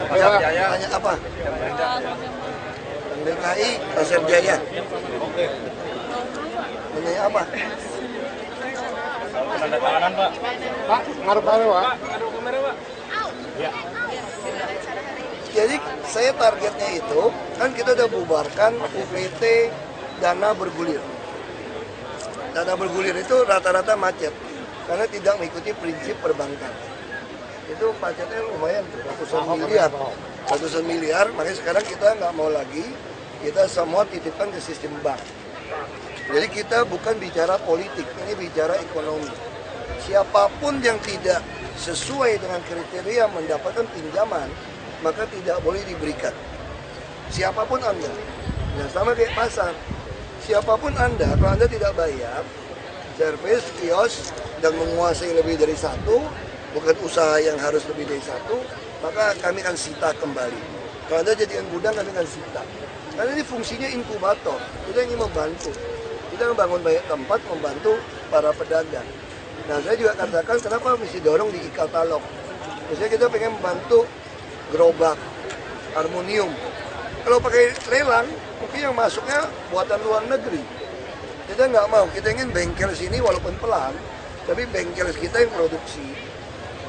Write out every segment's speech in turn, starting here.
Pasar Jaya. Tanya apa? DKI, Pasar Jaya. Menanya apa? Penandatanganan Pak. Pak, ngarep apa Pak? Ngaduk kamera Pak. Ya. Jadi saya targetnya itu, kan kita udah bubarkan UPT dana bergulir. Dana bergulir itu rata-rata macet, karena tidak mengikuti prinsip perbankan. Itu macetnya lumayan, ratusan miliar, makanya sekarang kita nggak mau lagi, kita semua titipkan ke sistem bank. Jadi kita bukan bicara politik, ini bicara ekonomi. Siapapun yang tidak sesuai dengan kriteria mendapatkan pinjaman, maka tidak boleh diberikan. Siapapun Anda. Nah, sama kayak pasar. Siapapun Anda, kalau Anda tidak bayar, servis, kios, dan menguasai lebih dari satu, bukan usaha yang harus lebih dari satu, maka kami akan sita kembali. Kalau Anda jadikan gudang, kami akan sita. Karena ini fungsinya inkubator, kita ingin membantu. Kita membangun banyak tempat, membantu para pedagang. Nah, saya juga katakan kenapa mesti dorong di e-katalog. Misalnya kita pengen membantu gerobak, aluminium. Kalau pakai lelang, mungkin yang masuknya buatan luar negeri. Kita nggak mau, kita ingin bengkel sini walaupun pelan, tapi bengkel kita yang produksi.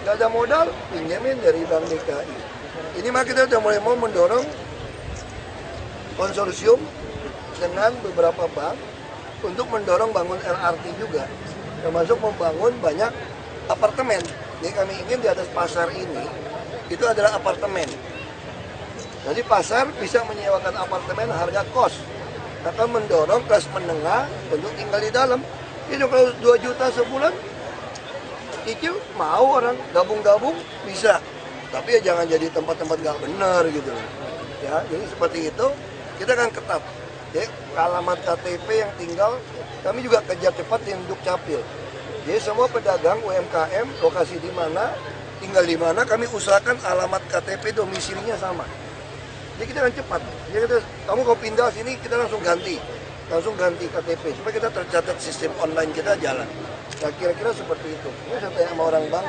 Nggak ada modal, pinjamin dari Bank DKI. Ini mah kita sudah mulai mau mendorong konsorsium dengan beberapa bank untuk mendorong bangun LRT juga, termasuk membangun banyak apartemen. Jadi kami ingin di atas pasar ini, itu adalah apartemen. Jadi pasar bisa menyewakan apartemen harga kos, akan mendorong kelas menengah untuk tinggal di dalam. Ini kalau 2 juta sebulan, cicil mau orang gabung-gabung bisa, tapi ya jangan jadi tempat-tempat nggak benar gitu. Ya, jadi seperti itu kita akan ketat. Jadi alamat KTP yang tinggal kami juga kejar cepat di Dukcapil. Jadi semua pedagang UMKM lokasi di mana, tinggal di mana, kami usahakan alamat KTP domisilinya sama. Jadi kita akan cepat. Jadi kita, kamu kalau pindah sini kita langsung ganti KTP supaya kita tercatat sistem online kita jalan. Nah kira-kira seperti itu. Ini saya tanya sama orang bank.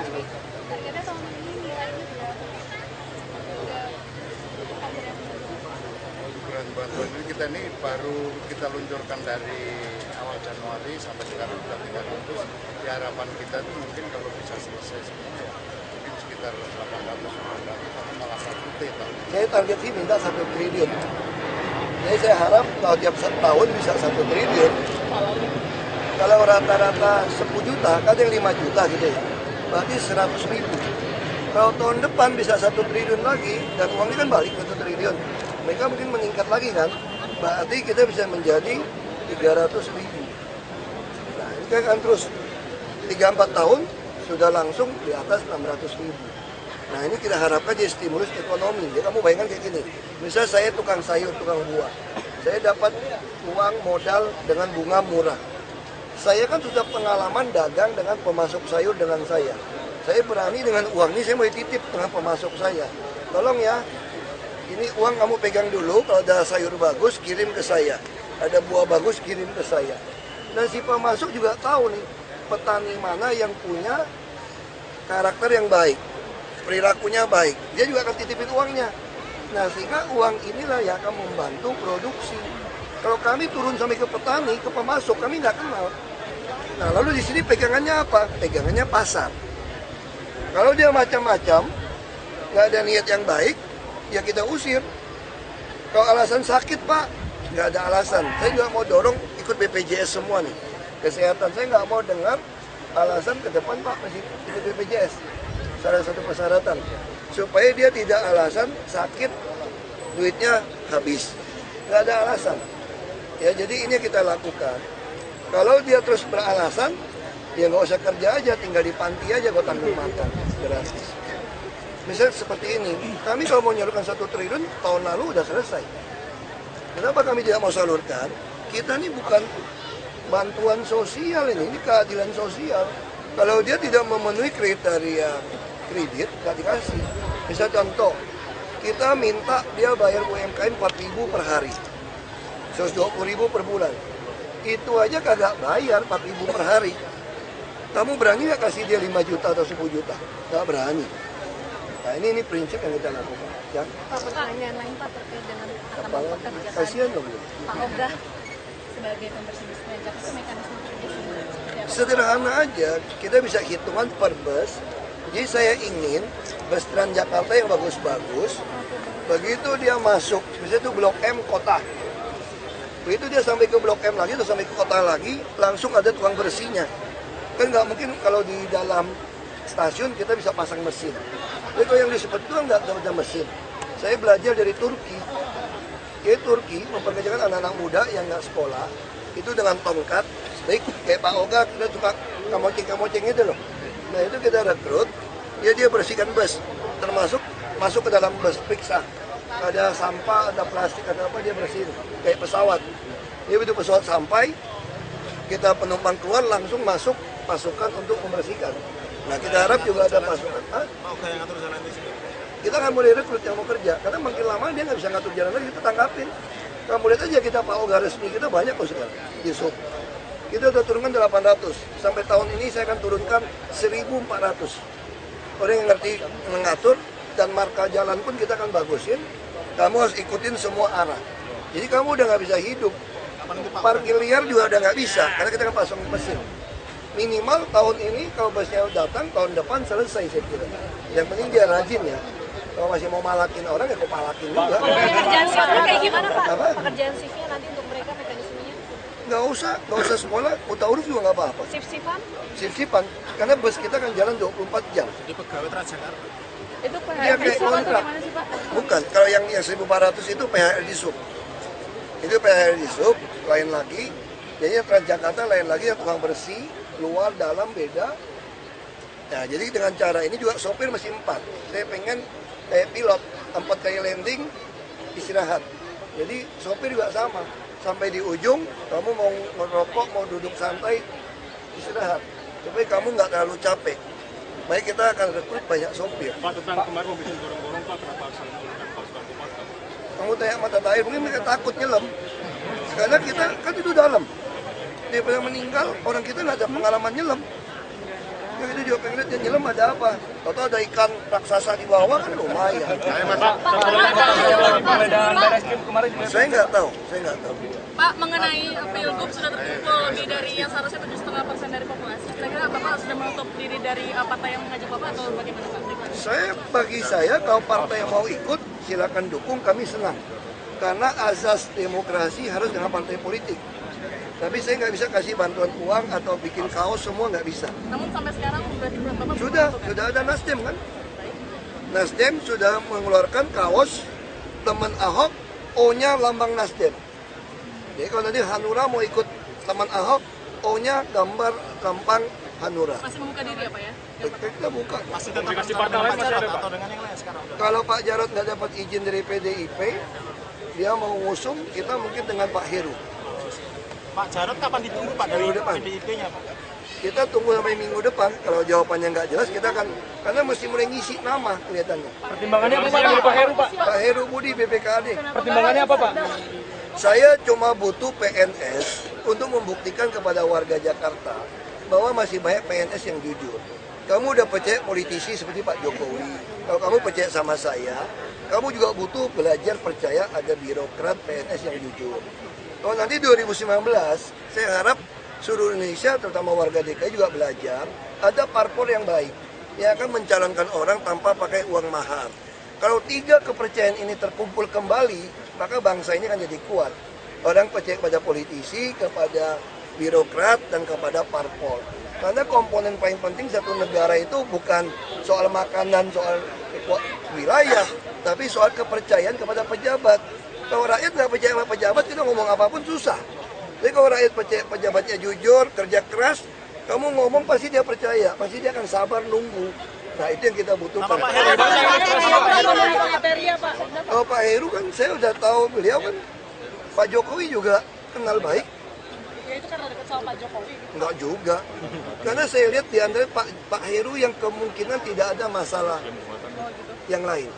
Bantuan ini kita baru kita luncurkan dari awal Januari sampai sekarang sudah 300. Di harapan kita itu mungkin kalau bisa selesai semua mungkin sekitar 800 atau malah 1 T. Saya target sih minta 1 triliun. Jadi saya harap kalau tiap tahun bisa 1 triliun. Kalau rata-rata 10 juta, kadang 5 juta gitu ya. Berarti 100 ribu. Kalau tahun depan bisa 1 triliun lagi, dan uangnya kan balik 1 triliun. Mereka mungkin meningkat lagi kan, berarti kita bisa menjadi 300 ribu. Nah ini kan terus 3-4 tahun sudah langsung di atas 600 ribu. Nah ini kita harapkan jadi stimulus ekonomi. Jadi kamu bayangkan kayak gini, misalnya saya tukang sayur, tukang buah, saya dapat uang modal dengan bunga murah. Saya kan sudah pengalaman dagang dengan pemasok sayur dengan saya. Saya berani dengan uang ini saya mau titip dengan pemasok saya. Tolong ya, ini uang kamu pegang dulu, kalau ada sayur bagus kirim ke saya, ada buah bagus kirim ke saya. Dan si pemasok juga tahu nih, petani mana yang punya karakter yang baik, perilakunya baik, dia juga akan titipin uangnya. Nah sehingga uang inilah yang akan membantu produksi. Kalau kami turun sampai ke petani, ke pemasok, kami nggak kenal. Nah lalu di sini pegangannya apa? Pegangannya pasar. Kalau dia macam-macam, nggak ada niat yang baik, ya kita usir. Kalau alasan sakit Pak, nggak ada alasan. Saya juga mau dorong ikut BPJS semua nih, kesehatan. Saya nggak mau dengar alasan ke depan Pak masih ikut BPJS. Salah satu persyaratan supaya dia tidak alasan sakit, duitnya habis. Nggak ada alasan. Ya jadi ini kita lakukan. Kalau dia terus beralasan, dia nggak usah kerja aja, tinggal di panti aja, gue tanggung makan gratis. Misalnya seperti ini, kami kalau mau nyalurkan 1 triliun tahun lalu udah selesai. Kenapa kami tidak mau salurkan? Kita ini bukan bantuan sosial ini keadilan sosial. Kalau dia tidak memenuhi kriteria kredit, nggak dikasih. Misal contoh, kita minta dia bayar UMKM 4.000 per hari, 120.000 per bulan. Itu aja kagak bayar 4.000 per hari. Kamu berani nggak kasih dia 5 juta atau 10 juta? Nggak berani. Nah ini prinsip yang kita lakukan. Ya. Pak, pertanyaan lain Pak terkait dengan akan mempekerjakan Kasihan dong. Pak Oga sebagai pembersih bus Transjakarta itu mekanisme kerjasama seperti apa? Sederhana aja, kita bisa hitungan per bus. Jadi saya ingin bus Transjakarta yang bagus-bagus, begitu dia masuk, misalnya itu Blok M kota. Begitu dia sampai ke Blok M lagi, atau sampai ke kota lagi, langsung ada tukang bersihnya. Kan nggak mungkin kalau di dalam stasiun kita bisa pasang mesin. Jadi kalau yang disebut itu nggak ada mesin. Saya belajar dari Turki. Jadi Turki mempekerjakan anak-anak muda yang nggak sekolah, itu dengan tongkat, stick, kayak Pak Oga, kita suka kamoceng itu loh. Nah itu kita rekrut, dia bersihkan bus, termasuk masuk ke dalam bus, periksa. Ada sampah, ada plastik, ada apa, dia bersihin, kayak pesawat. Jadi begitu pesawat sampai, kita penumpang keluar langsung masuk pasukan untuk membersihkan. Nah kita harap juga ada pasukan. Kita akan mulai rekrut yang mau kerja, karena makin lama dia nggak bisa ngatur jalan lagi, kita tangkapin. Kamu lihat aja kita Pak Oga resmi kita banyak kok sekarang di sub. Kita udah turunkan 800, sampai tahun ini saya akan turunkan 1.400. Orang yang ngerti mengatur dan marka jalan pun kita akan bagusin. Kamu harus ikutin semua arah. Jadi kamu udah nggak bisa hidup. Parkir liar juga udah nggak bisa, karena kita akan pasang mesin. Minimal tahun ini kalau busnya datang, tahun depan selesai saya kira. Yang penting dia rajin ya. Kalau masih mau malakin orang ya kok malakin juga. Pekerjaan sipnya kayak gimana Pak? Apa? Pekerjaan sipnya nanti untuk mereka mekanismenya? Nggak usah sekolah, buta huruf juga nggak apa-apa. Sip-sipan? Sip-sipan, karena bus kita kan jalan 24 jam. Jadi pegawai Transjakarta. Itu Dia PHR kayak sip atau kontrak. gimana sih Pak? Bukan, kalau yang 1.400 itu PHR di sub. Itu PHR di sub, lain lagi. Jadi Transjakarta lain lagi, yang tukang bersih, luar, dalam, beda. Nah, jadi dengan cara ini juga sopir masih 4. Saya pengen kayak pilot, 4 kali landing, istirahat. Jadi sopir juga sama. Sampai di ujung, kamu mau ngerokok, mau duduk santai, istirahat. Supaya kamu nggak terlalu capek. Baik, kita akan rekrut banyak sopir. Pak, tentang kemarin mobil gorong-gorong, Pak, kenapa harus menggunakan pasukan Kopaska? Kamu tanya mata air, mungkin mereka takut nyelam. Karena kita kan itu dalam. Daripada meninggal, orang kita nggak ada pengalaman nyelam. Ya kita juga pengen lihat dia nyelam ada apa. Atau ada ikan raksasa di bawah kan lumayan. Penggeledahan Barreskrim kemarin juga. Saya nggak tahu. Pak, mengenai Pilgub sudah terkumpul lebih dari yang seharusnya 7,5% dari populasi. Kira-kira Bapak sudah menutup diri dari partai yang mengajak Bapak atau bagaimana Pak? Bagi saya kalau partai yang mau ikut silakan dukung, kami senang. Karena azas demokrasi harus dengan partai politik. Tapi saya nggak bisa kasih bantuan uang atau bikin kaos, semua nggak bisa. Namun sampai sekarang berarti Bapak Sudah ada Nasdem kan? Nasdem sudah mengeluarkan kaos teman Ahok, O-nya lambang Nasdem. Jadi kalau nanti Hanura mau ikut teman Ahok, O-nya gambar lambang Hanura. masih membuka diri ya Pak ya? Kita buka. Komunikasi partai lain masih ada, Pak? Kalau Pak Jarod nggak dapat izin dari PDIP, dia mau ngusung, kita mungkin dengan Pak Heru. Pak Jarod kapan ditunggu Pak dari Minggu depan. PDIP-nya Pak? Kita tunggu sampai minggu depan. Kalau jawabannya nggak jelas, kita akan, karena mesti mulai ngisi nama kelihatannya. Pertimbangannya apa Pak dari Pak Heru, Pak? Pak Heru Budi BPKAD. Pertimbangannya apa Pak? Saya cuma butuh PNS untuk membuktikan kepada warga Jakarta bahwa masih banyak PNS yang jujur. Kamu udah percaya politisi seperti Pak Jokowi. Kalau kamu percaya sama saya, kamu juga butuh belajar percaya ada birokrat PNS yang jujur. Kalau nanti 2019, saya harap seluruh Indonesia, terutama warga DKI juga belajar, ada parpol yang baik, yang akan mencalonkan orang tanpa pakai uang mahal. Kalau 3 kepercayaan ini terkumpul kembali, maka bangsa ini akan jadi kuat. Orang percaya kepada politisi, kepada birokrat, dan kepada parpol. Karena komponen paling penting satu negara itu bukan soal makanan, soal wilayah, tapi soal kepercayaan kepada pejabat. Kalau rakyat nggak percaya sama pejabat, kita ngomong apapun susah. Jadi kalau rakyat percaya pejabatnya jujur, kerja keras, kamu ngomong pasti dia percaya, pasti dia akan sabar nunggu. Nah itu yang kita butuhkan. Kalau Pak Heru kan saya udah tahu beliau kan, Pak Jokowi juga kenal baik. Ya itu karena dekat sama Pak Jokowi. Enggak juga. Karena saya lihat di antara Pak Heru yang kemungkinan tidak ada masalah yang lain.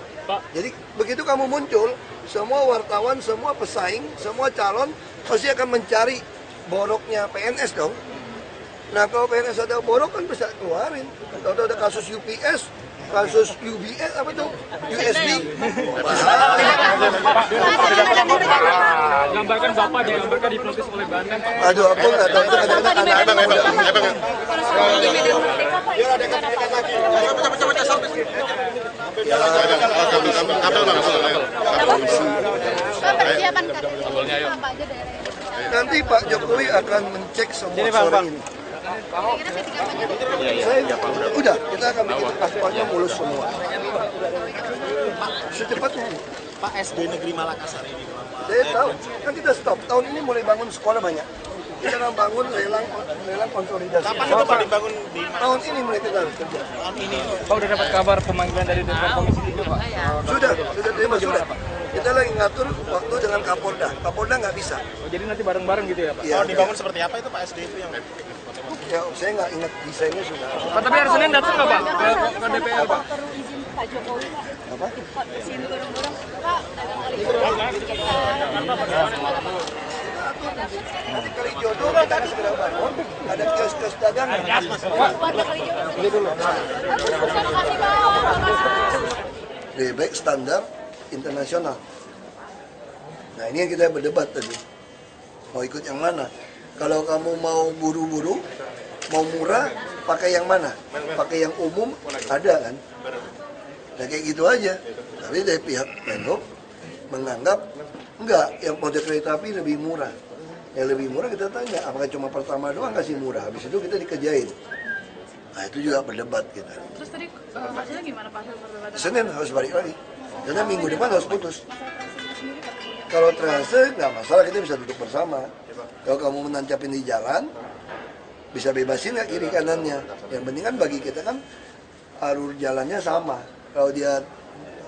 Jadi begitu kamu muncul, semua wartawan, semua pesaing, semua calon pasti akan mencari boroknya PNS dong. Nah kalau PNS ada borok kan bisa keluarin. Kalau ada kasus UPS, kasus UBS apa tuh? USB. Gambarkan Bapak digambarkan diprotes oleh Bandung, Pak. Aduh, aku nggak tahu itu kadang-kadang anak-anak muda. Persiapan KTP apa aja daerahnya? Nanti Pak Jokowi akan mencek semua sore ini. Kira-kira meeting apa aja? Saya udah, kita akan bikin paspornya mulus semua. Secepatnya. Pak SD Negeri Malakasar ini. Saya tahu, kan kita stop. Tahun ini mulai bangun sekolah banyak. Kita akan bangun lelang konsolidasi. Kapan itu Pak dibangun di Tahun ini mulai kita harus kerja. tahun ini? Pak udah dapat kabar pemanggilan dari Dewan Komisi 3, Pak? Sudah terima sudah. Kita lagi ngatur waktu dengan Kapolda. Kapolda nggak bisa. Oh, jadi nanti bareng-bareng gitu ya, Pak? Iya. Kalau dibangun seperti apa itu Pak SD itu yang Ya, saya nggak ingat desainnya sudah. Pak, tapi hari Senin datang nggak, Pak? Ke DPR, Pak? Perlu izin Pak Jokowi Pak. Apa? Izin burung-burung Pak. Nanti kali jodoh kita akan segera bangun. Ada kios-kios dagangan. Warga kali juga. Ini dulu. Terima kasih Pak. Lebih baik standar internasional. Nah ini yang kita berdebat tadi. Mau ikut yang mana? Kalau kamu mau buru-buru, mau murah, pakai yang mana? Pakai yang umum, ada kan? Nah kayak gitu aja. Tapi dari pihak Menhub menganggap enggak, yang mode kereta api lebih murah. Yang lebih murah kita tanya, apakah cuma pertama doang kasih murah? Habis itu kita dikerjain. Nah itu juga berdebat kita. Terus tadi hasilnya gimana Pak hasil perdebatan? Senin harus balik lagi. Karena minggu depan harus putus. Kalau trase nggak masalah, kita bisa duduk bersama. Kalau kamu menancapin di jalan, bisa bebasin nggak kiri kanannya. Yang penting kan bagi kita kan alur jalannya sama. Kalau dia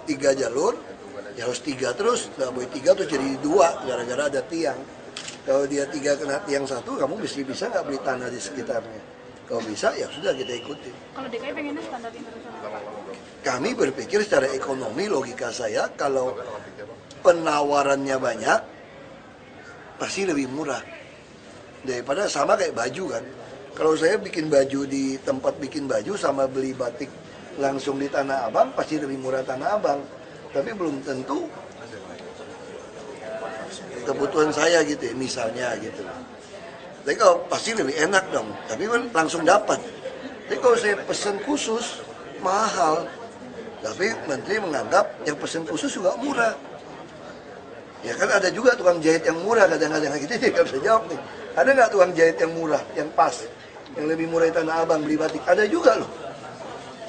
3 jalur, ya harus 3 terus. Nggak boleh 3 terus jadi 2 gara-gara ada tiang. Kalau dia 3 kena tiang 1, kamu bisa nggak beli tanah di sekitarnya. Kalau bisa, ya sudah kita ikuti. Kalau DKI pengennya standar internasional. Kami berpikir secara ekonomi, logika saya, kalau penawarannya banyak, pasti lebih murah. Daripada sama kayak baju kan. Kalau saya bikin baju di tempat bikin baju sama beli batik langsung di Tanah Abang, pasti lebih murah Tanah Abang. Tapi belum tentu kebutuhan saya gitu ya, misalnya gitu. Tapi kalau pasti lebih enak dong, tapi kan langsung dapat. Tapi kalau saya pesan khusus, mahal. Tapi menteri menganggap yang pesan khusus juga murah. Ya kan ada juga tukang jahit yang murah, kadang-kadang kita tidak bisa jawab nih. Ada nggak tukang jahit yang murah, yang pas, yang lebih murah di Tanah Abang beli batik? Ada juga loh.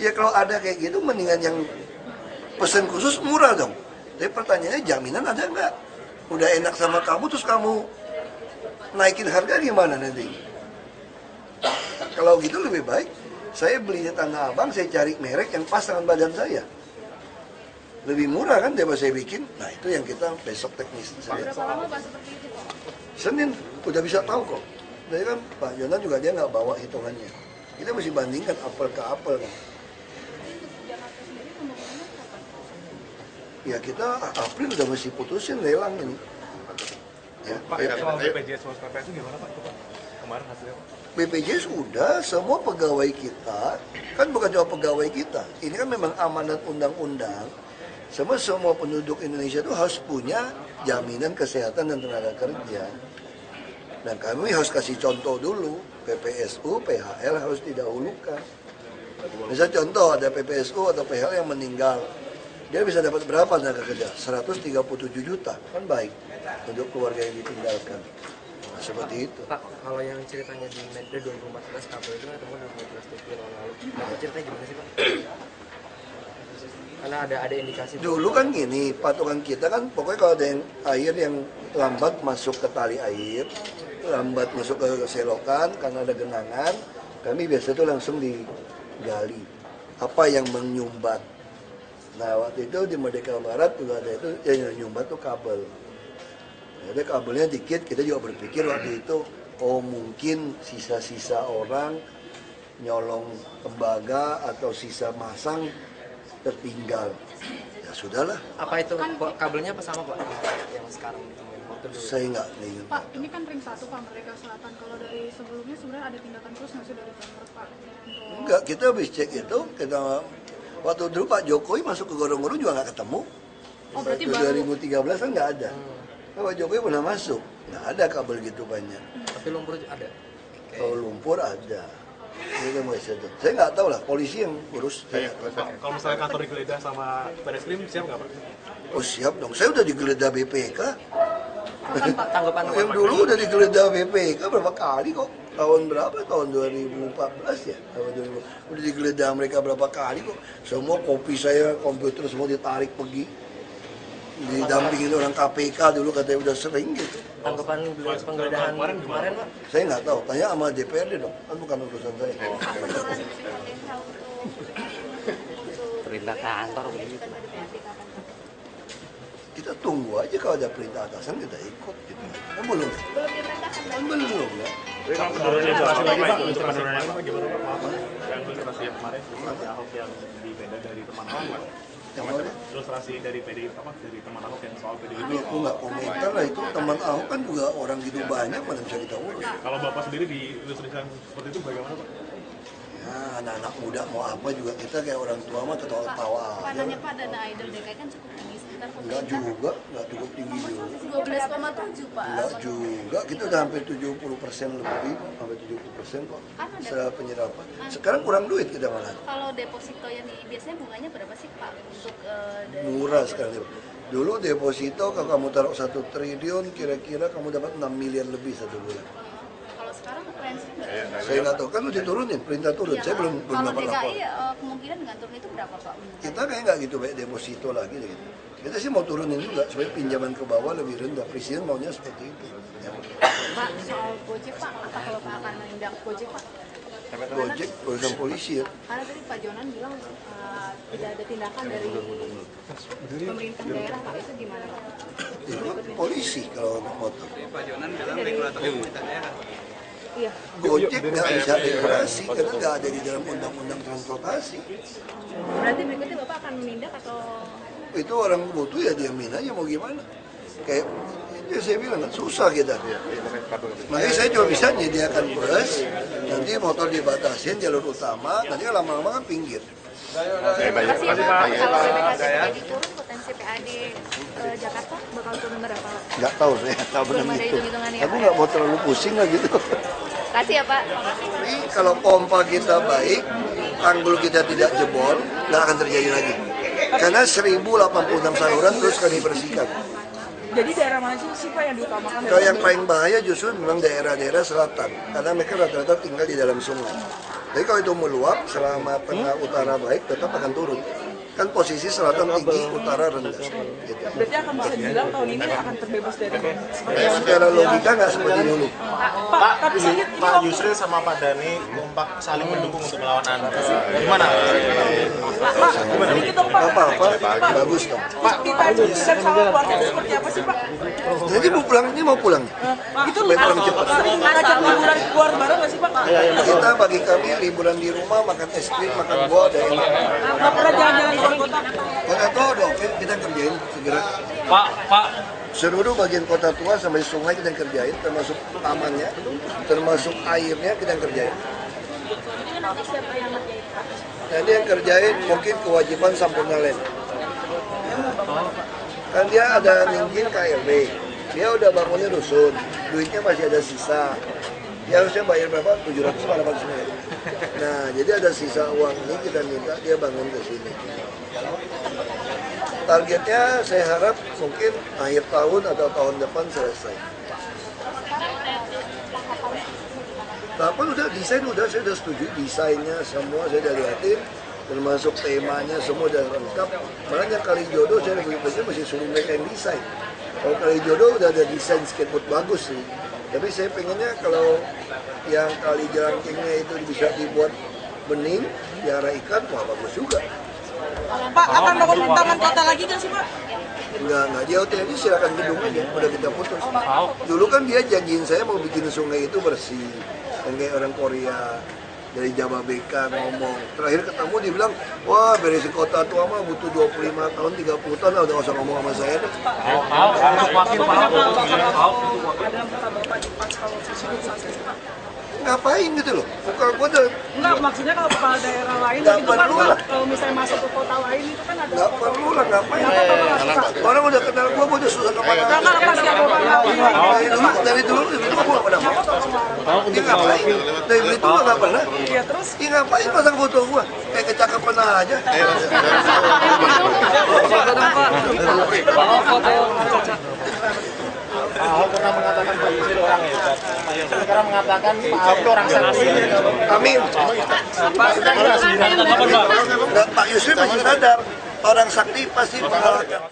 Ya kalau ada kayak gitu, mendingan yang pesan khusus murah dong. Tapi pertanyaannya jaminan ada nggak? Udah enak sama kamu, terus kamu naikin harga gimana nanti? Kalau gitu lebih baik saya beli di Tanah Abang, saya cari merek yang pas dengan badan saya. Lebih murah kan daripada saya bikin. Nah itu yang kita besok teknis. Berapa lama Pak seperti itu Pak? Senin udah bisa tahu kok. Jadi kan Pak Jonan juga dia nggak bawa hitungannya. Kita mesti bandingkan apel ke apel kan. Jakarta sendiri pembangunannya kapan? Ya kita April udah mesti putusin lelang ini. Ya, Pak, soal BPJS Maskapai itu gimana Pak? Kemarin hasilnya Pak? BPJS udah, semua pegawai kita, kan bukan cuma pegawai kita. Ini kan memang amanat undang-undang. Semua penduduk Indonesia itu harus punya jaminan kesehatan dan tenaga kerja. Dan kami harus kasih contoh dulu, PPSU, PHL harus didahulukan. Misal contoh ada PPSU atau PHL yang meninggal, dia bisa dapat berapa tenaga kerja? 137 juta, kan baik untuk keluarga yang ditinggalkan. Nah, seperti itu. Pak, kalau yang ceritanya di Medre 2014 kabel itu ketemu 2014 TV tahun lalu. Nah, ceritanya gimana sih Pak? Karena ada indikasi. Dulu kan gini, patokan kita kan pokoknya kalau ada yang air yang lambat masuk ke tali air, lambat masuk ke selokan karena ada genangan, kami biasa itu langsung digali. Apa yang menyumbat? Nah waktu itu di Merdeka Barat juga ada itu yang menyumbat tuh kabel. Jadi kabelnya dikit, kita juga berpikir waktu itu, oh mungkin sisa-sisa orang nyolong tembaga atau sisa masang tertinggal. Ya sudahlah. Apa itu kabelnya apa sama Pak? Yang sekarang ditemuin waktu dulu. Saya nggak ingat. Pak, ini kan ring 1 Pak, Merdeka Selatan. Kalau dari sebelumnya sebenarnya ada tindakan terus nggak sih dari Pemprov Pak? Enggak, kita habis cek itu, kita Waktu dulu Pak Jokowi masuk ke gorong-gorong juga nggak ketemu. Oh, berarti Waktu baru 2013 kan nggak ada. Pak Jokowi pernah masuk, nggak ada kabel gitu banyak. Tapi lumpur ada. Kalau lumpur ada. Ini kan masih ada. Saya nggak tahu lah, polisi yang urus. Saya nggak tahu. Kalau misalnya kantor digeledah sama Barreskrim, siap nggak Pak? Oh siap dong, saya udah digeledah BPK. Tanggapan Yang dulu udah digeledah BPK berapa kali kok? Tahun berapa? Tahun 2014 ya? Tahun 2000. Udah digeledah mereka berapa kali kok? Semua kopi saya, komputer semua ditarik pergi. Didampingin orang KPK dulu katanya udah sering gitu. tanggapan beliau penggeledahan kemarin Pak? Saya nggak tahu, tanya sama DPRD dong, kan bukan urusan saya. Perintah kantor begitu. Kita tunggu aja kalau ada perintah atasan kita ikut gitu. Kan belum? Kan belum ya. Ilustrasi lagi Pak, ilustrasi kemarin Pak, gimana Pak? Maaf Pak, yang ilustrasi yang kemarin, ilustrasi Ahok yang di beda dari teman Ahok Pak. Yang mana? Ilustrasi dari PDIP apa? Dari teman Ahok yang soal PDIP. Ini aku nggak komentar lah, itu teman Ahok kan juga orang gitu banyak, mana bisa kita urus. Kalau Bapak sendiri diilustrasikan seperti itu bagaimana Pak? Ya anak-anak muda mau apa juga kita kayak orang tua mah ketawa-ketawa Pak, aja. nanya Pak, dana idol DKI kan cukup tinggi sekitar Enggak juga, enggak cukup tinggi juga. 12,7 Pak. Enggak juga, kita udah hampir 70% lebih, hampir 70% kok setelah penyerapan. Sekarang kurang duit kita malah. Kalau deposito yang biasanya bunganya berapa sih Pak untuk dari Murah sekali. Dulu deposito kalau kamu taruh 1 triliun, kira-kira kamu dapat 6 miliar lebih satu bulan. kalau sekarang range-nya berapa? Saya nggak tahu, kan udah diturunin, perintah turun. Saya belum Kalau dapat lapor. DKI kemungkinan dengan turun itu berapa Pak? Kita kayak nggak gitu baik deposito lagi deh gitu. Kita sih mau turunin juga supaya pinjaman ke bawah lebih rendah. Presiden maunya seperti itu. Ya. Pak, soal Gojek Pak, apa kalau Pak akan menindak Gojek Pak? Gojek urusan polisi ya. Karena tadi Pak Jonan bilang tidak ada tindakan dari pemerintah daerah Pak, itu gimana Pak? Itu kan polisi kalau untuk motor. Iya. Gojek nggak bisa regulasi karena nggak ada di dalam undang-undang transportasi. Berarti berikutnya Bapak akan menindak atau Itu orang butuh ya diamin aja mau gimana. Kayak ya saya bilang kan susah kita. Makanya saya cuma bisa menyediakan bus, nanti motor dibatasin jalur utama, nanti kan lama-lama kan pinggir. Makasih ya Pak. Kalau BPKB jadi turun, potensi PAD Jakarta bakal turun berapa Pak? Nggak tahu saya, nggak pernah Belum ada gitu. hitung-hitungannya, Aku Pak. nggak mau terlalu pusing lah gitu. Kasih ya Pak. Tapi kalau pompa kita baik, tanggul kita tidak jebol, nggak akan terjadi lagi. Karena 1086 saluran terus kami bersihkan. Jadi daerah mana sih Pak yang diutamakan? Kalau yang paling bahaya justru memang daerah-daerah selatan, karena mereka rata-rata tinggal di dalam sungai. Tapi kalau itu meluap, selama tengah utara baik, tetap akan turun. Kan posisi selatan tinggi, utara rendah. Gitu. Berarti akan bisa dibilang tahun ini akan terbebas dari Secara logika nggak seperti dulu. Pak, tapi saya lihat Pak Yusril sama Pak Dhani kompak saling mendukung untuk melawan Anda. Gimana? sedikit dong Pak. Apa-apa, bagus dong. Pak, kita dan sama keluarga itu seperti apa sih Pak? Jadi mau pulang, ini mau pulang. Itu Supaya pulang cepat. ngajak liburan keluar bareng nggak sih Pak? Kita bagi kami liburan di rumah, makan es krim, makan buah, dan enak. Nggak pernah jalan-jalan keluar kota. Nggak tahu dong, kita kerjain segera. Pak, Seluruh bagian kota tua sampai sungai kita kerjain, termasuk tamannya, termasuk airnya kita kerjain. Jadi yang kerjain mungkin kewajiban Sampurna Land. Kan dia ada minggin KLB, dia udah bangunin rusun, duitnya masih ada sisa. Dia harusnya bayar berapa? 700 atau 800 miliar. Nah, jadi ada sisa uang ini kita minta dia bangun ke sini. Targetnya saya harap mungkin akhir tahun atau tahun depan selesai. Tahapan udah desain udah saya udah setuju desainnya semua saya udah liatin, termasuk temanya semua udah lengkap. Malah yang Kalijodo saya lebih masih suruh mereka yang desain. Kalau Kalijodo udah ada desain skateboard bagus sih. Tapi saya pengennya kalau yang kali jelangkingnya itu bisa dibuat bening, piara ikan, wah bagus juga. Pak, akan bangun taman kota lagi kan sih Pak? Enggak, dia hotel ini silakan gedung aja, udah kita putus. Dulu kan dia janjiin saya mau bikin sungai itu bersih, yang kayak orang Korea dari Jababeka ngomong. Terakhir ketemu dia bilang, wah beresin kota tua mah butuh 25 tahun, 30 tahun, udah usah ngomong sama saya deh. Ada kata Bapak di pas kalau sosialisasi Pak. ngapain gitu loh. Bukan gue udah Enggak, maksudnya kalau kepala daerah lain Nggak itu kan perlu lah. kalau misalnya masuk ke kota lain itu kan ada nggak perlu lah, ngapain. Orang udah kenal gue udah susah kemana. Karena pasti ada orang Dari dulu gue nggak pernah mau. Dia ngapain? Dari itu gue nggak pernah. ya terus Dia ngapain pasang foto gue? Kayak kecakapan aja. Pak Ahok pernah mengatakan Pak Yusril orang hebat. Pak Yusril sekarang mengatakan Pak Ahok itu orang sakti. Amin. Pak Yusril masih sadar orang sakti pasti mengalahkan.